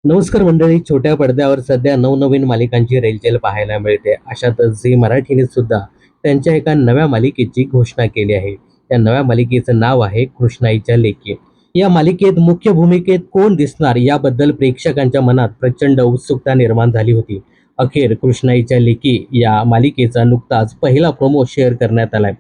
नमस्कार मंडळी. छोट्या पडद्यावर सध्या नवनवीन मालिकांची रेलचेल पाहायला मिळते. अशातच झी मराठीने सुद्धा त्यांच्या एका नव्या मालिकेची घोषणा केली आहे. त्या नव्या मालिकेचं नाव आहे कृष्णाईच्या लेकी. या मालिकेत मुख्य भूमिकेत कोण दिसणार याबद्दल प्रेक्षकांच्या मनात प्रचंड उत्सुकता निर्माण झाली होती. अखेर कृष्णाईच्या लेकी या मालिकेचा नुकताच पहिला प्रोमो शेअर करण्यात आलाय.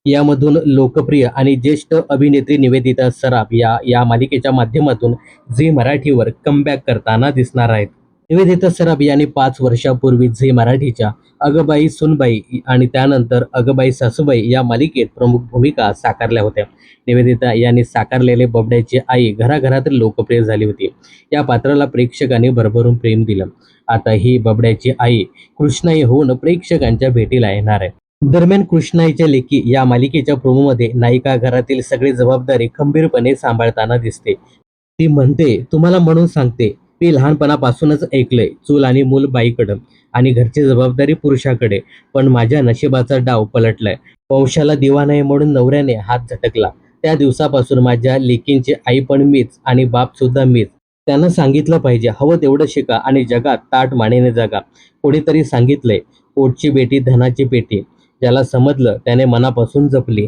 यामधून लोकप्रिय आणि ज्येष्ठ अभिनेत्री निवेदिता सराफ या या मालिकेच्या माध्यमातून झी मराठीवर कमबॅक करताना दिसणार आहेत. निवेदिता सराफ यांनी 5 वर्षापूर्वी झी मराठीच्या अगबाई सुनबाई आणि त्यानंतर अगबाई सासूबाई या मालिकेत प्रमुख भूमिका साकारल्या होत्या. निवेदिता यांनी साकारलेले बबड्याची आई घराघरात लोकप्रिय झाली होती. या पात्राला प्रेक्षकांनी भरभरून प्रेम दिलं. आता ही बबड्याची आई कृष्णाई होऊन प्रेक्षकांच्या भेटीला येणार आहे. दरम्यान कृष्णाईच्या लेकी या मालिकेच्या प्रोमोमध्ये नायिका घरातील सगळी जबाबदारी खंबीरपणे सांभाळताना दिसते. ती म्हणते, तुम्हाला म्हणून सांगते, मी लहानपणापासूनच ऐकलंय, चूल आणि मूल बाईकडं आणि घरची जबाबदारी पुरुषाकडे. पण माझ्या नशिबाचा डाव पलटलाय. वंशाला दिवा नाही म्हणून नवऱ्याने हात झटकला. त्या दिवसापासून माझ्या लेकींची आई पण मीच आणि बाप सुद्धा मीच. त्यांना सांगितलं पाहिजे, हवं तेवढं शिका आणि जगात ताठ मानेने जगा. कोणीतरी सांगितलंय, पोटची बेटी धनाची पेटी. ज्याला समजलं त्याने मनापासून जपली.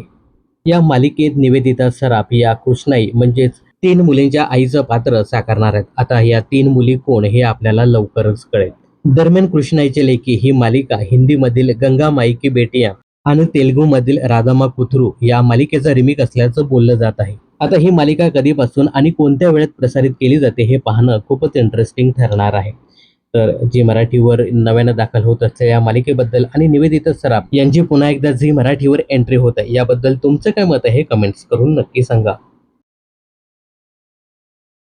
या मालिकेत निवेदिता सराफ या कृष्णाई म्हणजेच 3 मुलींच्या आईचं पात्र साकारणार आहेत. आता या 3 मुली कोण हे आपल्याला लवकरच कळेल. दरम्यान कृष्णाईचे लेकी ही मालिका हिंदीमधील गंगा माई की बेटियां आणि तेलुगूमधील राधामा कुथरू या मालिकेचा रिमेक असल्याचं बोललं जात आहे. आता ही मालिका कधीपासून आणि कोणत्या वेळेत प्रसारित केली जाते हे पाहणं खूपच इंटरेस्टिंग ठरणार आहे. तर झी मराठीवर नव्यानं दाखल होत असलेल्या या मालिकेबद्दल आणि निवेदिता सराफ यांची पुन्हा एकदा झी मराठीवर एंट्री होत आहे याबद्दल तुमचं काय मत आहे हे कमेंट्स करून नक्की सांगा.